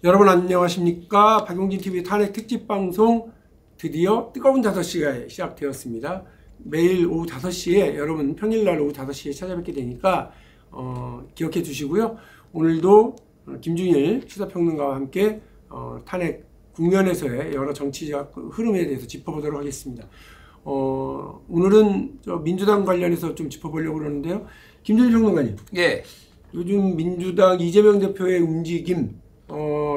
여러분 안녕하십니까? 박용진TV 탄핵 특집방송 드디어 뜨거운 5시가 시작되었습니다. 매일 오후 5시에 여러분 평일날 오후 5시에 찾아뵙게 되니까 기억해 주시고요. 오늘도 김준일 시사평론가와 함께 탄핵 국면에서의 여러 정치적 흐름에 대해서 짚어보도록 하겠습니다. 오늘은 민주당 관련해서 좀 짚어보려고 그러는데요. 김준일 평론가님. 예. 요즘 민주당 이재명 대표의 움직임,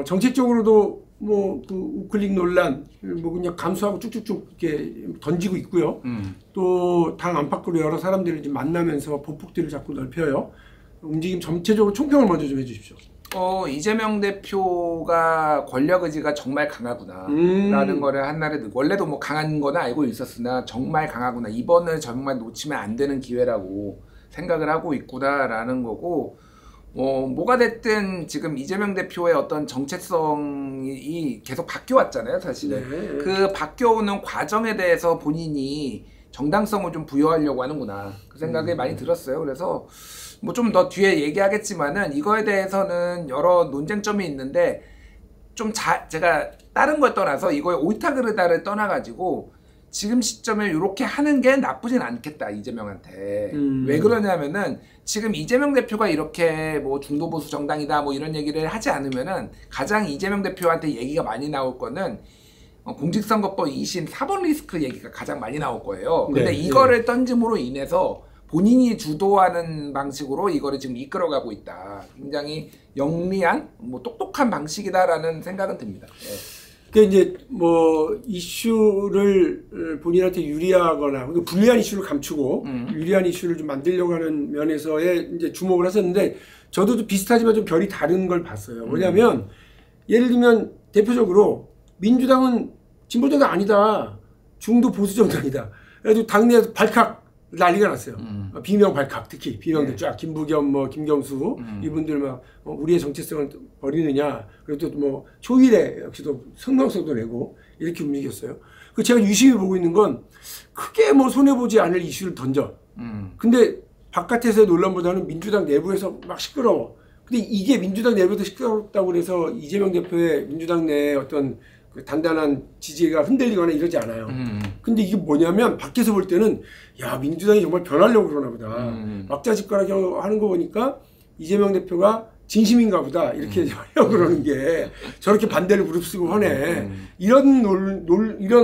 정책적으로도 그 우클릭 논란, 그냥 감수하고 쭉쭉쭉 이렇게 던지고 있고요. 또 당 안팎으로 여러 사람들을 좀 만나면서 보폭들을 자꾸 넓혀요. 움직임 전체적으로 총평을 먼저 좀 해주십시오. 이재명 대표가 권력 의지가 정말 강하구나 라는 거를 한날에 원래도 뭐 강한 거는 알고 있었으나 정말 강하구나, 이번을 정말 놓치면 안 되는 기회라고 생각을 하고 있구나 라는 거고, 뭐가 됐든 지금 이재명 대표의 어떤 정체성이 계속 바뀌어왔잖아요, 사실은. 네. 그 바뀌어오는 과정에 대해서 본인이 정당성을 좀 부여하려고 하는구나, 그 생각이 많이 들었어요. 그래서 뭐 좀 더 뒤에 얘기하겠지만은 이거에 대해서는 여러 논쟁점이 있는데, 좀 제가 다른 걸 떠나서 이거의 옳다 그르다를 떠나가지고 지금 시점에 이렇게 하는 게 나쁘진 않겠다, 이재명한테. 왜 그러냐면은 지금 이재명 대표가 이렇게 뭐 중도보수 정당이다 뭐 이런 얘기를 하지 않으면은 가장 이재명 대표한테 얘기가 많이 나올 거는 공직선거법 2심 4번 리스크 얘기가 가장 많이 나올 거예요. 근데 이거를 던짐으로 인해서 본인이 주도하는 방식으로 이거를 지금 이끌어가고 있다. 굉장히 영리한, 뭐 똑똑한 방식이다라는 생각은 듭니다. 그 이제 뭐 이슈를 본인한테 유리하거나 불리한 이슈를 감추고 유리한 이슈를 좀 만들려고 하는 면에서의 이제 주목을 하셨는데, 저도 좀 비슷하지만 좀 결이 다른 걸 봤어요. 뭐냐면 예를 들면 대표적으로 민주당은 진보정당 아니다, 중도 보수 정당이다. 그래가지고 당내에서 발칵 난리가 났어요. 비명 발칵, 특히 비명들 쫙, 김부겸, 뭐 김경수 이분들 막 우리의 정체성을 버리느냐, 그리고 또 뭐 초일에 역시도 성명서도 내고 이렇게 움직였어요. 그 제가 유심히 보고 있는 건 크게 뭐 손해 보지 않을 이슈를 던져. 근데 바깥에서의 논란보다는 민주당 내부에서 막 시끄러워. 근데 이게 민주당 내부에서 시끄럽다고 해서 이재명 대표의 민주당 내의 어떤 그 단단한 지지가 흔들리거나 이러지 않아요. 근데 이게 뭐냐면 밖에서 볼 때는 야, 민주당이 정말 변하려고 그러나 보다. 막자지껄하게 하는 거 보니까 이재명 대표가 진심인가 보다, 이렇게 하려고 그러는 게 저렇게 반대를 무릅쓰고 하네. 이런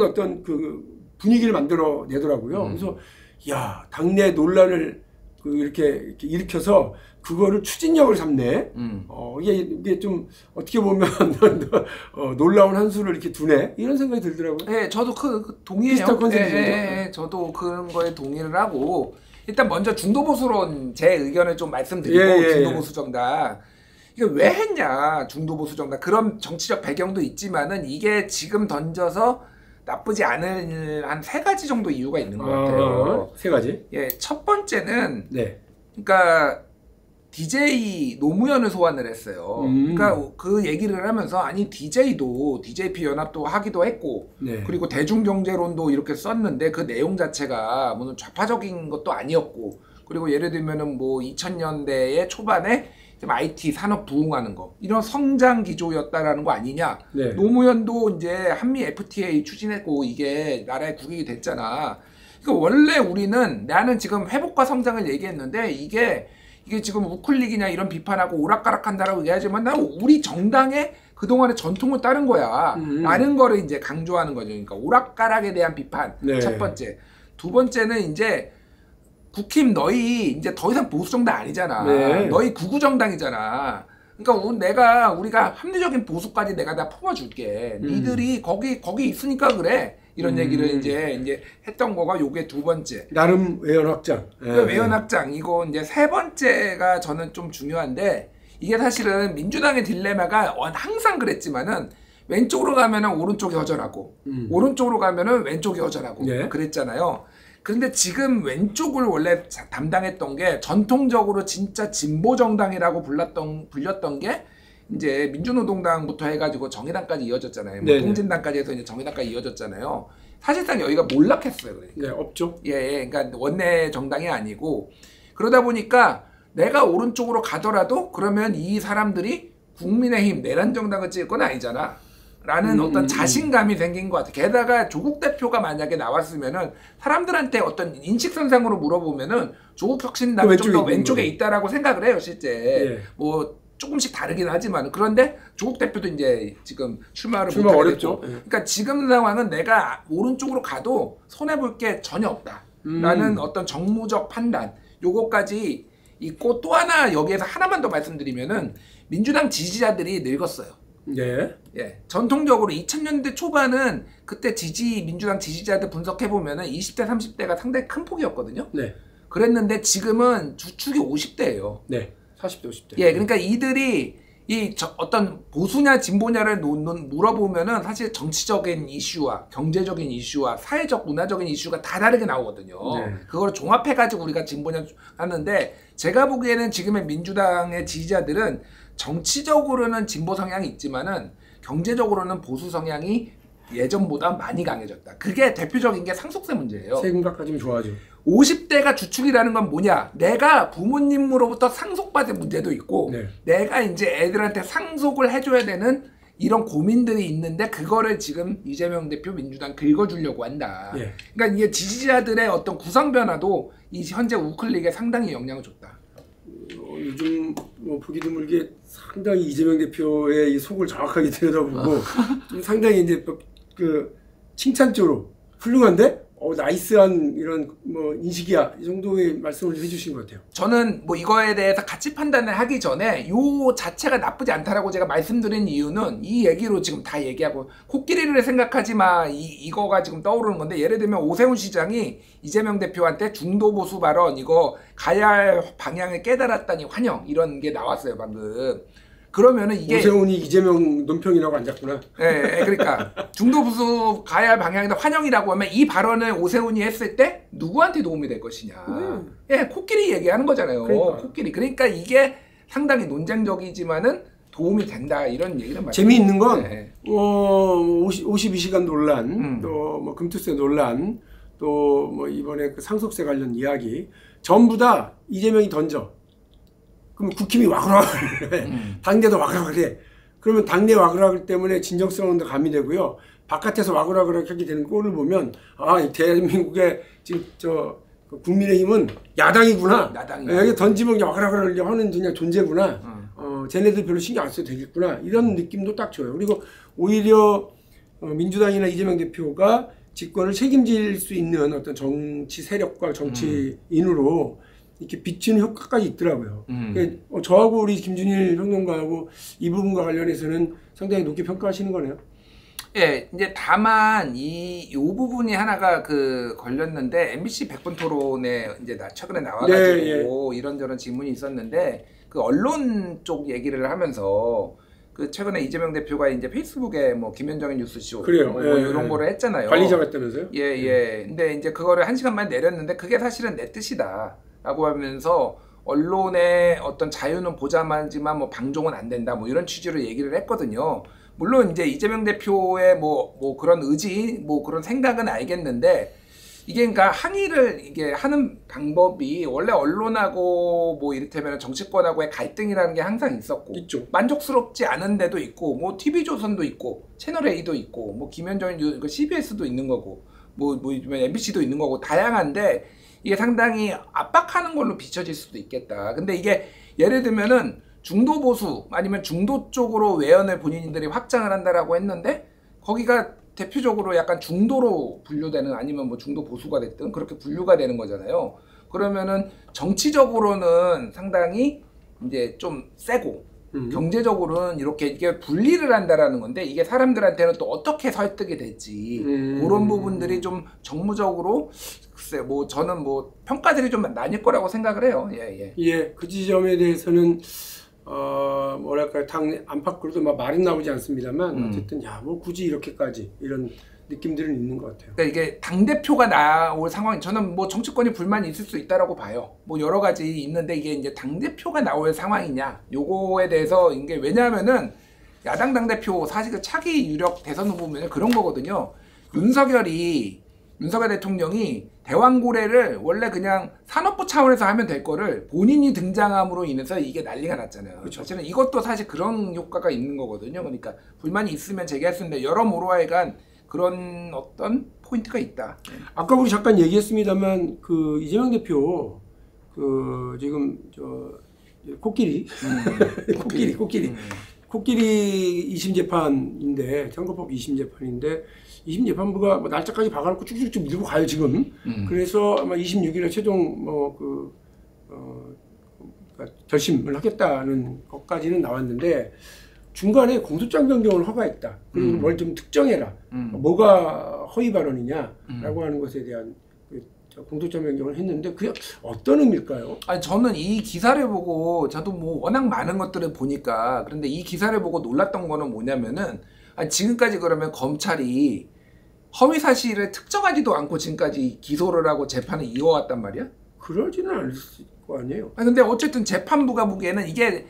어떤 그 분위기를 만들어 내더라고요. 그래서 야, 당내 논란을 이렇게 일으켜서 그거를 추진력을 삼네. 이게 좀 어떻게 보면 놀라운 한 수를 이렇게 두네, 이런 생각이 들더라고요. 네, 저도 동의해요. 비슷한 컨셉이죠. 저도 그런 거에 동의를 하고, 일단 먼저 중도보수론 제 의견을 좀 말씀드리고, 중도보수 정당 이게 왜 했냐, 중도보수 정당 그런 정치적 배경도 있지만은 이게 지금 던져서 나쁘지 않은 한 3가지 정도 이유가 있는 것 같아요. 3가지? 예, 첫 번째는 그러니까 DJ 노무현을 소환을 했어요. 그러니까 그 얘기를 하면서, 아니 DJ도 DJP 연합도 하기도 했고, 그리고 대중경제론도 이렇게 썼는데 그 내용 자체가 무슨 좌파적인 것도 아니었고, 그리고 예를 들면은 뭐 2000년대의 초반에 IT 산업 부흥하는 거, 이런 성장 기조였다라는 거 아니냐. 노무현도 이제 한미 FTA 추진했고 이게 나라의 국익이 됐잖아. 그러니까 원래 우리는, 나는 지금 회복과 성장을 얘기했는데 이게 지금 우클릭이냐 이런 비판하고 오락가락한다라고 얘기하지만, 나는 우리 정당의 그동안의 전통을 따른 거야 라는 거를 이제 강조하는 거죠. 그러니까 오락가락에 대한 비판, 첫 번째. 두 번째는 이제 국힘, 너희 이제 더 이상 보수정당 아니잖아. 너희 구구정당이잖아. 그러니까 우리가 합리적인 보수까지 내가 다 품어줄게. 니들이 거기 있으니까 그래. 이런 얘기를 이제 했던 거가 요게 두 번째. 나름 외연 확장. 외연 확장. 이거 이제 세 번째가 저는 좀 중요한데, 이게 사실은 민주당의 딜레마가 항상 그랬지만은, 왼쪽으로 가면은 오른쪽이 허전하고, 오른쪽으로 가면은 왼쪽이 허전하고 그랬잖아요. 그런데 지금 왼쪽을 원래 담당했던 게 전통적으로 진짜 진보 정당이라고 불렸던 게 이제 민주노동당부터 해가지고 정의당까지 이어졌잖아요. 뭐 통진당까지 해서 이제 정의당까지 이어졌잖아요. 사실상 여기가 몰락했어요. 그러니까. 없죠. 그러니까 원내 정당이 아니고, 그러다 보니까 내가 오른쪽으로 가더라도 그러면 이 사람들이 국민의힘 내란정당을 찍을 건 아니잖아 라는 어떤 자신감이 생긴 것 같아. 게다가 조국 대표가 만약에 나왔으면은 사람들한테 어떤 인식선상으로 물어보면은 조국 혁신당이 좀 더 왼쪽에 있다라고 생각을 해요 실제. 예. 뭐 조금씩 다르긴 하지만 그런데 조국 대표도 이제 지금 출마를 못하게 어렵죠. 됐고, 그러니까 지금 상황은 내가 오른쪽으로 가도 손해볼 게 전혀 없다라는 어떤 정무적 판단 요거까지 있고, 또 하나 여기에서 하나만 더 말씀드리면은 민주당 지지자들이 늙었어요. 네. 예. 전통적으로 2000년대 초반은 그때 민주당 지지자들 분석해보면은 20대, 30대가 상당히 큰 폭이었거든요. 네. 그랬는데 지금은 주축이 50대예요. 네. 40대, 50대. 예. 그러니까 이들이 어떤 보수냐 진보냐를 물어보면은 사실 정치적인 이슈와 경제적인 이슈와 사회적 문화적인 이슈가 다 다르게 나오거든요. 네. 그걸 종합해가지고 우리가 진보냐 하는데, 제가 보기에는 지금의 민주당의 지지자들은 정치적으로는 진보 성향이 있지만은 경제적으로는 보수 성향이 예전보다 많이 강해졌다. 그게 대표적인 게 상속세 문제예요. 세금값까지는 좋아져. 50대가 주축이라는 건 뭐냐? 내가 부모님으로부터 상속받을 문제도 있고, 네. 내가 이제 애들한테 상속을 해줘야 되는 이런 고민들이 있는데, 그거를 지금 이재명 대표 민주당 긁어주려고 한다. 네. 그러니까 이게 지지자들의 어떤 구성 변화도 이 현재 우클릭에 상당히 영향을 줬다. 요즘 뭐 보기 드물게 상당히 이재명 대표의 이 속을 정확하게 들여다보고 좀 상당히 이제 그 칭찬조로 훌륭한데 나이스한 이런 뭐 인식이야, 이 정도의 말씀을 해주신 것 같아요. 저는 뭐 이거에 대해서 가치 판단을 하기 전에 요 자체가 나쁘지 않다라고 제가 말씀드린 이유는 이 얘기로 지금 다 얘기하고, 코끼리를 생각하지 마 이거가 지금 떠오르는 건데, 예를 들면 오세훈 시장이 이재명 대표한테 중도 보수 발언 이거 가야 할 방향을 깨달았다니 환영, 이런 게 나왔어요 방금. 그러면은 이게 오세훈이 이재명 논평이라고 앉았구나. 네, 그러니까 중도 보수 가야 할 방향이다 환영이라고 하면 이 발언을 오세훈이 했을 때 누구한테 도움이 될 것이냐. 예, 코끼리 얘기하는 거잖아요. 그러니까. 코끼리. 그러니까 이게 상당히 논쟁적이지만은 도움이 된다, 이런 얘기를 말해요. 재미있는 건 52시간 논란, 또 뭐 금투세 논란, 또 뭐 이번에 그 상속세 관련 이야기 전부 다 이재명이 던져. 그럼 국힘이 와그락을 해. 당내도 와그락을 해. 그러면 당내 와그락 때문에 진정성은 더 가미되고요. 바깥에서 와그락을 하게 되는 꼴을 보면, 대한민국의 지금 국민의힘은 야당이구나. 여기 던지면 와그락을 하는 그냥 존재구나. 쟤네들 별로 신경 안 써도 되겠구나. 이런 느낌도 딱 줘요. 그리고 오히려 민주당이나 이재명 대표가 집권을 책임질 수 있는 어떤 정치 세력과 정치인으로 이렇게 비치는 효과까지 있더라고요. 그러니까 저하고 우리 김준일 평론가하고 이 부분과 관련해서는 상당히 높게 평가하시는 거네요. 예, 이제 다만 이 부분이 하나가 걸렸는데, MBC 100분 토론에 이제 최근에 나와가지고 이런저런 질문이 있었는데, 그 언론 쪽 얘기를 하면서 최근에 이재명 대표가 이제 페이스북에 뭐 김현정의 뉴스쇼 뭐 이런 거를 했잖아요. 관리자가 했다면서요? 예. 근데 이제 그거를 1시간 만에 내렸는데, 그게 사실은 내 뜻이다 라고 하면서 언론의 어떤 자유는 보장하지만 뭐 방종은 안 된다, 뭐 이런 취지로 얘기를 했거든요. 물론 이제 이재명 대표의 뭐 그런 의지, 뭐 그런 생각은 알겠는데, 이게 그러니까 항의를 이게 하는 방법이 원래 언론하고 뭐 이를테면 정치권하고의 갈등이라는 게 항상 있었고, 만족스럽지 않은 데도 있고, 뭐 TV조선도 있고, 채널A도 있고, 뭐 김현정 CBS도 있는 거고, 뭐 MBC도 있는 거고, 다양한데 이게 상당히 압박하는 걸로 비춰질 수도 있겠다. 근데 이게 예를 들면은 중도 보수 아니면 중도 쪽으로 외연을 본인들이 확장을 한다라고 했는데, 거기가 대표적으로 약간 중도로 분류되는, 아니면 뭐 중도 보수가 됐든 그렇게 분류가 되는 거잖아요. 그러면은 정치적으로는 상당히 이제 좀 세고, 경제적으로는 이게 분리를 한다라는 건데, 이게 사람들한테는 또 어떻게 설득이 될지 그런 부분들이 좀 정무적으로, 글쎄 뭐 저는 뭐 평가들이 좀 나뉠 거라고 생각을 해요. 예, 그 지점에 대해서는 뭐랄까 당 안팎으로도 막 말은 나오지 않습니다만 어쨌든 뭐 굳이 이렇게까지 이런 느낌들은 있는 것 같아요. 그러니까 이게 당대표가 나올 상황이, 저는 뭐 정치권이 불만이 있을 수 있다라고 봐요. 뭐 여러 가지 있는데, 이게 이제 당대표가 나올 상황이냐, 요거에 대해서 이게 왜냐하면은 야당 당대표 사실 차기 유력 대선 후보면 그런 거거든요. 윤석열 대통령이 대왕고래를 원래 그냥 산업부 차원에서 하면 될 거를 본인이 등장함으로 인해서 이게 난리가 났잖아요. 그렇죠. 사실은 이것도 사실 그런 효과가 있는 거거든요. 그러니까 불만이 있으면 제기할 수 있는데 여러모로 하여간 그런 어떤 포인트가 있다. 아까 우리 잠깐 얘기했습니다만 그 이재명 대표 그 지금 저 코끼리 코끼리 2심 재판인데 선거법 2심 재판인데 2심 재판부가 뭐 날짜까지 박아놓고 쭉쭉쭉 밀고 가요 지금. 그래서 아마 26일에 최종 결심을 하겠다는 것까지는 나왔는데 중간에 공소장 변경을 허가했다. 그리고 뭘 좀 특정해라. 뭐가 허위 발언이냐라고 하는 것에 대한 공소장 변경을 했는데 그게 어떤 의미일까요? 아니 저는 이 기사를 보고 저도 뭐 워낙 많은 것들을 보니까 그런데 이 기사를 보고 놀랐던 거는 뭐냐면은 아니 지금까지 그러면 검찰이 허위 사실을 특정하지도 않고 지금까지 기소를 하고 재판을 이어왔단 말이야? 그러지는 않을 거 아니에요. 아니 근데 어쨌든 재판부가 보기에는 이게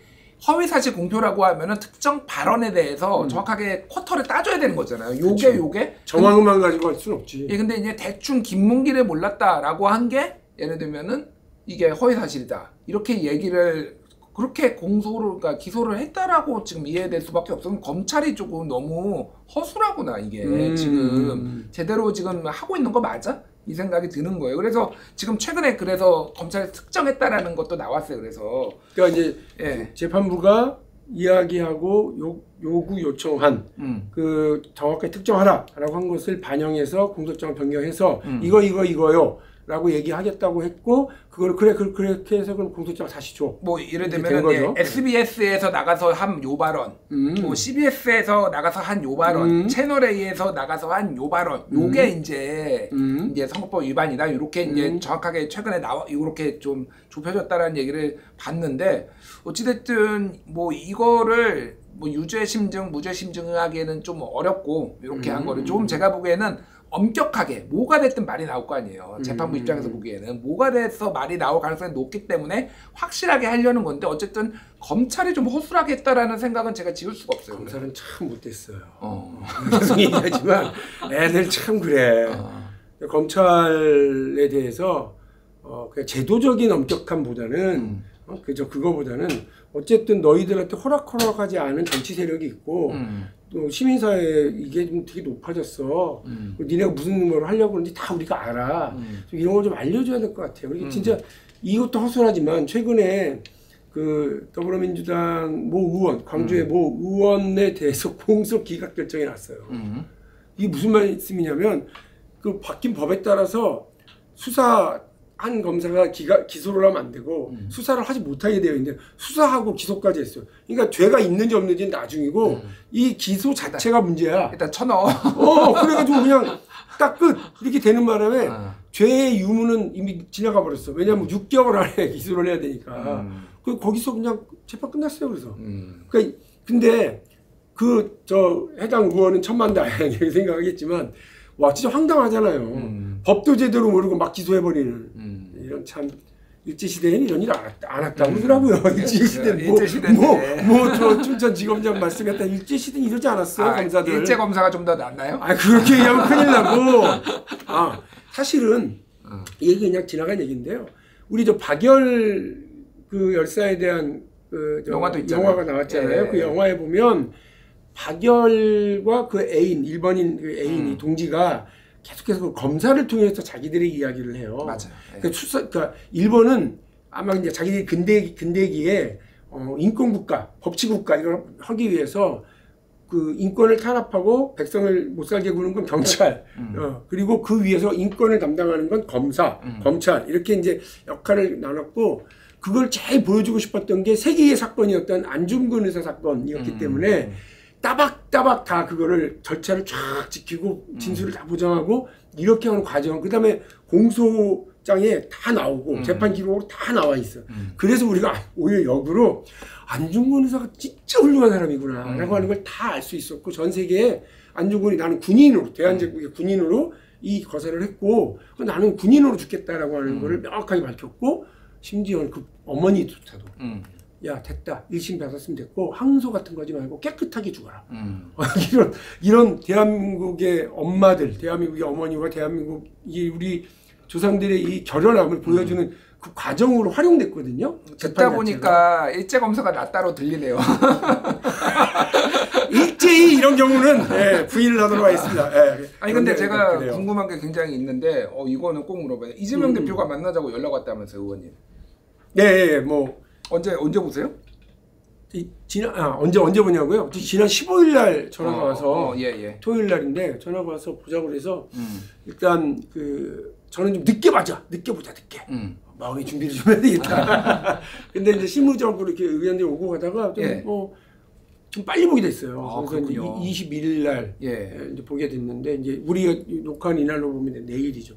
허위 사실 공표라고 하면은 특정 발언에 대해서 정확하게 쿼터를 따져야 되는 거잖아요. 요게 정황만 가지고 할 수는 없지. 예, 근데 이제 대충 김문기를 몰랐다라고 한 게 예를 들면은 이게 허위 사실이다. 이렇게 얘기를 그렇게 그러니까 기소를 했다라고 지금 이해될 수밖에 없어요. 검찰이 조금 너무 허술하구나 이게 지금 제대로 지금 하고 있는 거 맞아? 이 생각이 드는 거예요. 그래서 지금 최근에 그래서 검찰이 특정했다라는 것도 나왔어요. 그래서 그러니까 이제 재판부가 이야기하고 요구 요청한 그 정확하게 특정하라라고 한 것을 반영해서 공소장을 변경해서 이거요. 라고 얘기하겠다고 했고 그걸 그렇게 해서 그럼 공소장을 다시 줘. 뭐 예를 들면 SBS에서 나가서 한 요 발언, 뭐 CBS에서 나가서 한 요 발언, 채널 A에서 나가서 한 요 발언, 요게 이제 선거법 위반이다. 이렇게 이제 정확하게 최근에 이렇게 좀 좁혀졌다라는 얘기를 봤는데 어찌됐든 뭐 이거를 뭐 유죄 심증, 무죄 심증하기에는 좀 어렵고 이렇게 한 거를 좀 제가 보기에는. 엄격하게 뭐가 됐든 말이 나올 거 아니에요. 재판부 입장에서 보기에는 뭐가 돼서 말이 나올 가능성이 높기 때문에 확실하게 하려는 건데 어쨌든 검찰이 좀 허술하게 했다라는 생각은 제가 지울 수가 없어요. 검찰은 참 못됐어요. 계속 얘기하지만 애들 참 그래. 검찰에 대해서 그냥 제도적인 엄격함보다는 그거보다는 어쨌든 너희들한테 호락호락하지 않은 정치 세력이 있고 또 시민사회 이게 좀 되게 높아졌어. 니네가 무슨 걸 하려고 하는지 다 우리가 알아. 이런 걸 좀 알려줘야 될 것 같아요. 그리고 진짜 이것도 허술하지만 최근에 그 더불어민주당 모 의원, 광주의 모 의원에 대해서 공소 기각 결정이 났어요. 이게 무슨 말씀이냐면 그 바뀐 법에 따라서 수사한 검사가 기소를 하면 안 되고 수사를 하지 못하게 되어 있는데 수사하고 기소까지 했어요. 그러니까 죄가 있는지 없는지는 나중이고 이 기소 자체가 문제야. 일단 쳐넣어. 그래가지고 그냥 딱 끝 이렇게 되는 바람에 죄의 유무는 이미 지나가 버렸어. 왜냐하면 6개월 안에 기소를 해야 되니까. 거기서 그냥 재판 끝났어요. 그래서. 그러니까 근데 해당 의원은 천만다행 이렇게 생각하겠지만 와 진짜 황당하잖아요. 법도 제대로 모르고 막 기소해버리는 이런 참 일제시대에는 이런 일 안 했다고 그러더라고요. 일제시대 저 춘천지검장 말씀했다 일제시대는 이러지 않았어요. 검사들. 일제검사가 좀 더 낫나요? 그렇게 얘기하면 큰일 나고. 사실은 이 얘기 그냥 지나간 얘기인데요. 우리 박열 그 열사에 대한 영화도 있잖아요. 영화가 나왔잖아요. 그 영화에 보면 박열과 그 애인 일본인 그 애인이 동지가 계속해서 그 검사를 통해서 자기들의 이야기를 해요. 맞아요. 그러니까 일본은 아마 이제 자기들이 근대기에 인권국가, 법치국가 이걸 하기 위해서 그 인권을 탄압하고 백성을 못 살게 구는 건 경찰, 그리고 그 위에서 인권을 담당하는 건 검사, 검찰 이렇게 이제 역할을 나눴고 그걸 제일 보여주고 싶었던 게 세기의 사건이었던 안중근 의사 사건이었기 때문에. 따박따박 다 그거를 절차를 쫙 지키고 진술을 다 보장하고 이렇게 하는 과정 그다음에 공소장에 다 나오고 재판 기록으로 다 나와 있어. 그래서 우리가 오히려 역으로 안중근 의사가 진짜 훌륭한 사람이구나 라고 하는 걸 다 알 수 있었고 전 세계에 안중근이 나는 군인으로 대한제국의 군인으로 이 거사를 했고 나는 군인으로 죽겠다라고 하는 거를 명확하게 밝혔고 심지어 그 어머니조차도 야 됐다 1심 받았으면 됐고 항소 같은 거 하지 말고 깨끗하게 죽어라. 이런 대한민국의 엄마들 대한민국의 어머니와 대한민국 우리 조상들의 이 결연함을 보여주는 그 과정으로 활용됐거든요. 듣다 보니까 일제검사가 낫다로 들리네요. 일제히 이런 경우는 예, 부인을 하도록 하겠습니다. 예. 아니 근데 제가 그래요. 궁금한 게 굉장히 있는데 이거는 꼭 물어봐요. 이재명 대표가 만나자고 연락 왔다면서요, 의원님? 네, 뭐 언제 보세요? 언제 보냐고요? 지난 15일 날 전화가 와서 예. 토요일 날인데 전화가 와서 보자고 그래서 일단 저는 좀 늦게 보자. 마음의 준비를 좀 해야 되겠다. 근데 이제 실무적으로 이렇게 의원들이 오고 가다가 좀 빨리 보게 됐어요. 그래서 이제 21일 날 이제 보게 됐는데 이제 우리가 녹화한 이날로 보면 내일이죠.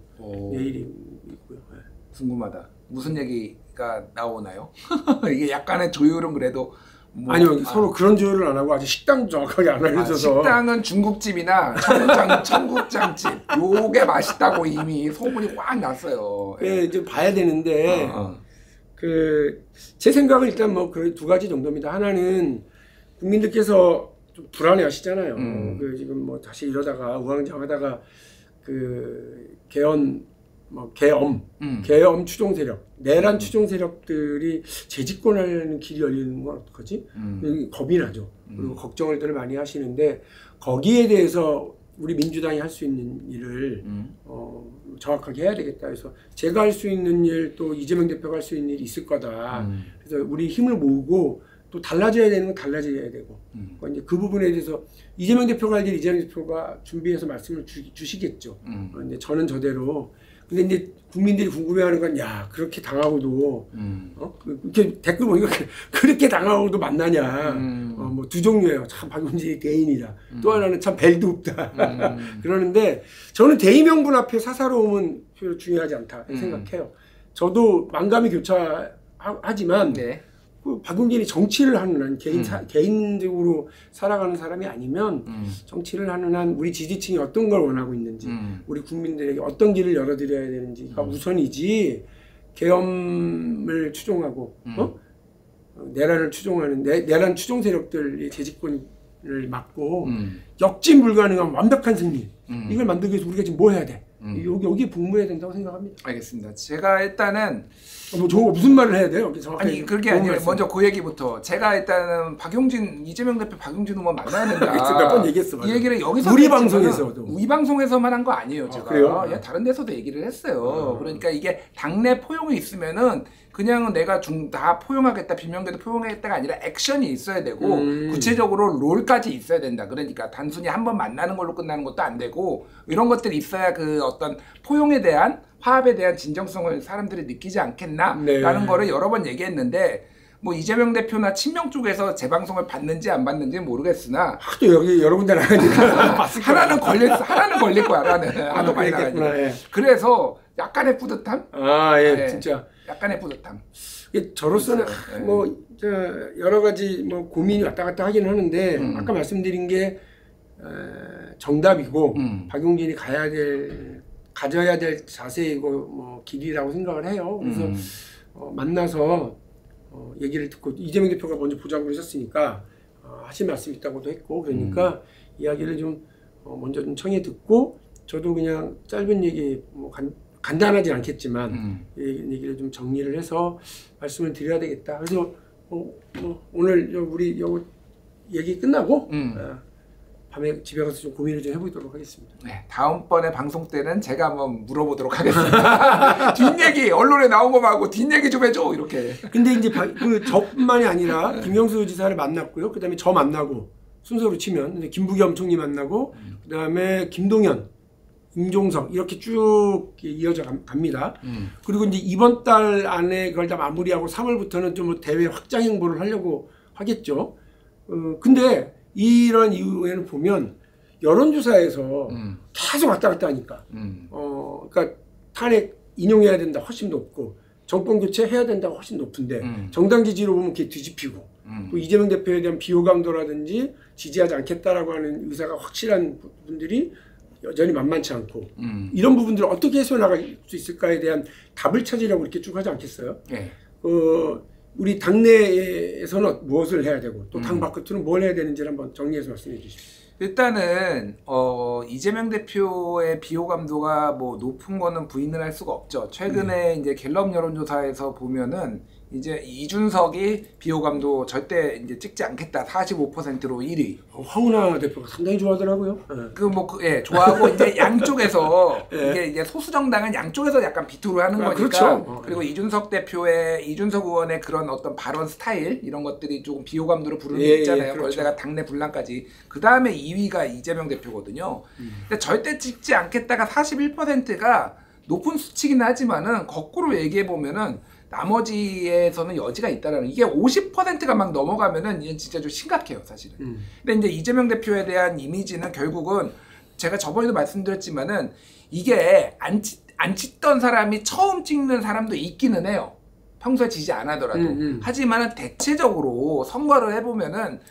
내일이 있고요. 네. 궁금하다. 무슨 얘기가 나오나요? 이게 약간의 조율은 그래도 아니요, 서로 그런 조율을 안 하고 아직 식당 정확하게 안 알려줘서. 식당은 중국집이나 청국장집 요게 맛있다고 이미 소문이 확 났어요. 네, 이제 봐야 되는데 제 생각은 일단 뭐 그 두 가지 정도입니다. 하나는 국민들께서 좀 불안해하시잖아요. 지금 뭐 다시 이러다가 우왕좌왕하다가 계엄 추종 세력, 내란 추종 세력들이 재집권하려는 길이 열리는 건 어떡하지? 겁이 나죠. 그리고 걱정을 많이 하시는데 거기에 대해서 우리 민주당이 할 수 있는 일을 정확하게 해야 되겠다. 그래서 제가 할 수 있는 일, 또 이재명 대표가 할 수 있는 일이 있을 거다. 그래서 우리 힘을 모으고 또 달라져야 되는 건 달라져야 되고 이제 그 부분에 대해서 이재명 대표가 할 일 이재명 대표가 준비해서 말씀을 주시겠죠. 근데 저는 저대로. 근데 이제 국민들이 궁금해하는 건 그렇게 당하고도 이렇게 댓글 보니까 그렇게 당하고도 만나냐. 뭐 두 종류예요. 참 박용진이 대인이다. 또 하나는 참 벨도 없다. 그러는데 저는 대의명분 앞에 사사로움은 별로 중요하지 않다 생각해요. 저도 만감이 교차하지만 박용진이 정치를 하는 한 개인적으로 살아가는 사람이 아니면 정치를 하는 한 우리 지지층이 어떤 걸 원하고 있는지 우리 국민들에게 어떤 길을 열어드려야 되는지가 우선이지 계엄을 추종하고 내란을 추종하는 내란 추종 세력들이 재집권을 막고 역진 불가능한 완벽한 승리 이걸 만들기 위해서 우리가 지금 뭐 해야 돼? 여기에 복무해야 된다고 생각합니다. 알겠습니다. 제가 일단은 저거 무슨 말을 해야 돼요? 아니 그게 아니라 먼저 그 얘기부터 제가 일단은 이재명 대표 박용진 후보 만나야 된다. 몇 번 얘기했어. 이 얘기를 여기서 우리 방송에서 우리 방송에서만 한 거 아니에요. 제가 그래요? 다른 데서도 얘기를 했어요. 그러니까 이게 당내 포용이 있으면은 그냥 내가 다 포용하겠다, 비명계도 포용하겠다가 아니라 액션이 있어야 되고 구체적으로 롤까지 있어야 된다. 그러니까 단순히 한번 만나는 걸로 끝나는 것도 안 되고 이런 것들이 있어야 그 어떤 포용에 대한 화합에 대한 진정성을 사람들이 느끼지 않겠나라는 거를 여러 번 얘기했는데 뭐 이재명 대표나 친명 쪽에서 재방송을 받는지 안 받는지는 모르겠으나 하도 여기 여러 군데 나가니까 하나는 걸릴 거야. 하도 많이 나가니까. 그래서 약간의 뿌듯함? 진짜 약간의 뿌듯함. 저로서는 여러 가지 고민이 왔다 갔다 하긴 하는데 아까 말씀드린 게 정답이고 박용진이 가져야 될 자세이고 길이라고 생각을 해요. 그래서 만나서 얘기를 듣고 이재명 대표가 먼저 보자고 그러셨으니까 하실 말씀이 있다고도 했고 그러니까 이야기를 좀 먼저 좀 청해 듣고 저도 그냥 짧은 얘기 간단하진 않겠지만 얘기를 좀 정리를 해서 말씀을 드려야 되겠다. 그래서 오늘 우리 얘기 끝나고 밤에 집에 가서 좀 고민을 좀 해보도록 하겠습니다. 네, 다음번에 방송 때는 제가 한번 물어보도록 하겠습니다. 뒷얘기 언론에 나온 거 말고 뒷얘기 좀 해줘 이렇게. 근데 이제 저뿐만이 아니라 김영수 지사를 만났고요. 그다음에 저 만나고 순서로 치면 김부겸 총리 만나고 그다음에 김동연, 임종석 이렇게 쭉 이어져 갑니다. 그리고 이제 이번 달 안에 그걸 다 마무리하고 3월부터는 좀 대외 확장 행보를 하려고 하겠죠. 근데 이런 이유에는 보면 여론조사에서 계속 왔다 갔다 하니까 그러니까 탄핵 인용해야 된다 훨씬 높고 정권 교체해야 된다고 훨씬 높은데 정당 지지로 보면 그게 뒤집히고 또 이재명 대표에 대한 비호감도라든지 지지하지 않겠다라고 하는 의사가 확실한 분들이 여전히 만만치 않고 이런 부분들을 어떻게 해소나갈 수 있을까에 대한 답을 찾으려고 이렇게 쭉 하지 않겠어요? 네. 우리 당내에서는 무엇을 해야 되고 또 당 바깥으로는 뭘 해야 되는지를 한번 정리해서 말씀해 주십시오. 일단은 이재명 대표의 비호감도가 뭐 높은 거는 부인을 할 수가 없죠. 최근에 이제 갤럽 여론조사에서 보면은 이제 이준석이 비호감도 절대 이제 찍지 않겠다 45%로 1위. 황운하 대표가 상당히 좋아하더라고요. 예, 좋아하고 이제 양쪽에서 이게 소수 정당은 양쪽에서 약간 비토를 하는 거니까. 그렇죠. 그리고 이준석 의원의 그런 어떤 발언 스타일 이런 것들이 조금 비호감도를 부르는 게 있잖아요. 그렇죠. 거기다가 당내 분란까지. 그 다음에 2위가 이재명 대표거든요. 근데 절대 찍지 않겠다가 41%가 높은 수치긴 하지만은 거꾸로 얘기해 보면은 나머지에서는 여지가 있다라는, 이게 50%가 막 넘어가면은 이게 진짜 좀 심각해요, 사실은. 근데 이제 이재명 대표에 대한 이미지는 결국은 제가 저번에도 말씀드렸지만은 이게 안 찍던 사람이 처음 찍는 사람도 있기는 해요. 평소에 지지 안 하더라도. 하지만은 대체적으로 선거를 해보면은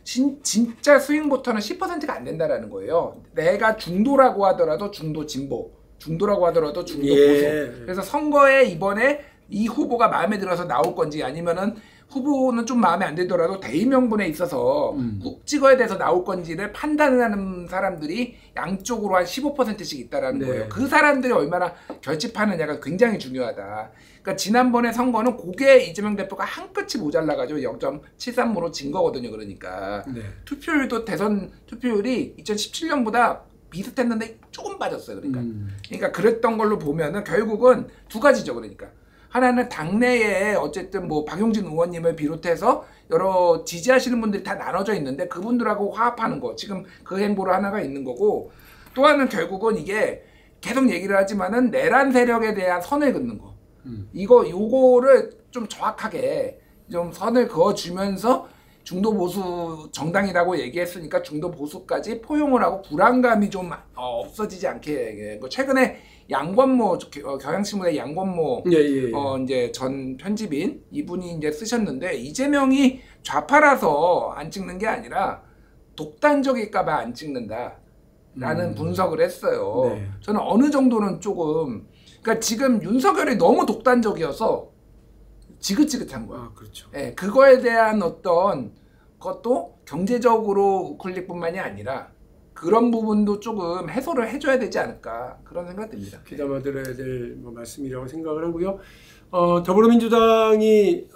진짜 스윙부터는 10%가 안 된다라는 거예요. 내가 중도라고 하더라도 중도 진보, 중도라고 하더라도 중도 보수. 그래서 선거에 이번에 이 후보가 마음에 들어서 나올 건지, 아니면은 후보는 좀 마음에 안 들더라도 대의 명분에 있어서 꼭 찍어야 돼서 나올 건지를 판단하는 사람들이 양쪽으로 한 15%씩 있다라는 거예요. 그 사람들이 얼마나 결집하느냐가 굉장히 중요하다. 그러니까 지난번에 선거는 그게 이재명 대표가 한 끗이 모자라가지고 0.73으로 진 거거든요. 그러니까 투표율도 대선 투표율이 2017년보다 비슷했는데 조금 빠졌어요. 그러니까 그랬던 걸로 보면은 결국은 두 가지죠. 그러니까 하나는 당내에 어쨌든 뭐 박용진 의원님을 비롯해서 여러 지지하시는 분들이 다 나눠져 있는데 그분들하고 화합하는 거, 지금 그 행보로 하나가 있는 거고, 또 하나는 결국은 이게 계속 얘기를 하지만은 내란 세력에 대한 선을 긋는 거, 요거를 좀 정확하게 좀 선을 그어주면서 중도 보수 정당이라고 얘기했으니까 중도 보수까지 포용을 하고 불안감이 좀 없어지지 않게. 최근에 양권모, 경향신문의 양권모 이제 전 편집인 이분이 이제 쓰셨는데, 이재명이 좌파라서 안 찍는 게 아니라 독단적일까봐 안 찍는다라는 분석을 했어요. 저는 어느 정도는 조금, 그러니까 지금 윤석열이 너무 독단적이어서 지긋지긋한 거야. 그렇죠. 예, 그거에 대한 어떤 것도 경제적으로 우클릭뿐만이 아니라 그런 부분도 조금 해소를 해줘야 되지 않을까, 그런 생각 듭니다. 귀담아 들어야 될 말씀이라고 생각을 하고요. 더불어민주당이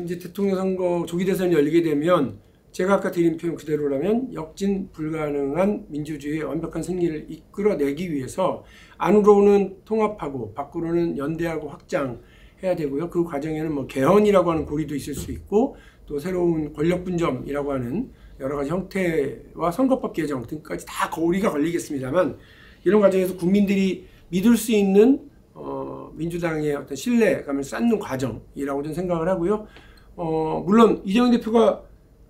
이제 대통령 선거 조기 대선이 열리게 되면 제가 아까 드린 표현 그대로라면 역진 불가능한 민주주의의 완벽한 승리를 이끌어내기 위해서 안으로는 통합하고 밖으로는 연대하고 확장해야 되고요. 그 과정에는 뭐 개헌이라고 하는 고리도 있을 수 있고, 또 새로운 권력 분점이라고 하는 여러 가지 형태와 선거법 개정 등까지 다 고리가 걸리겠습니다만, 이런 과정에서 국민들이 믿을 수 있는 민주당의 어떤 신뢰감을 쌓는 과정이라고 저는 생각을 하고요. 물론 이재명 대표가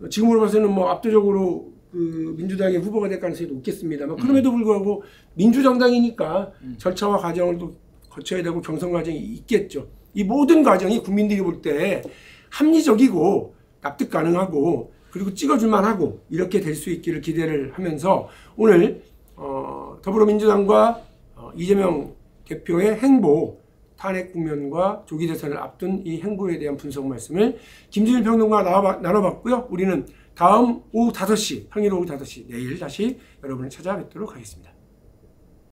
지금으로 봐서는 뭐 압도적으로 그 민주당의 후보가 될 가능성이 높겠습니다만, 그럼에도 불구하고 민주정당이니까 절차와 과정을 또 거쳐야 되고 경선 과정이 있겠죠. 이 모든 과정이 국민들이 볼 때 합리적이고 납득 가능하고 그리고 찍어줄만 하고 이렇게 될 수 있기를 기대를 하면서, 오늘 더불어민주당과 이재명 대표의 행보, 탄핵 국면과 조기 대선을 앞둔 이 행보에 대한 분석 말씀을 김준일 평론가와 나눠봤고요. 우리는 다음 오후 5시, 평일 오후 5시 내일 다시 여러분을 찾아뵙도록 하겠습니다.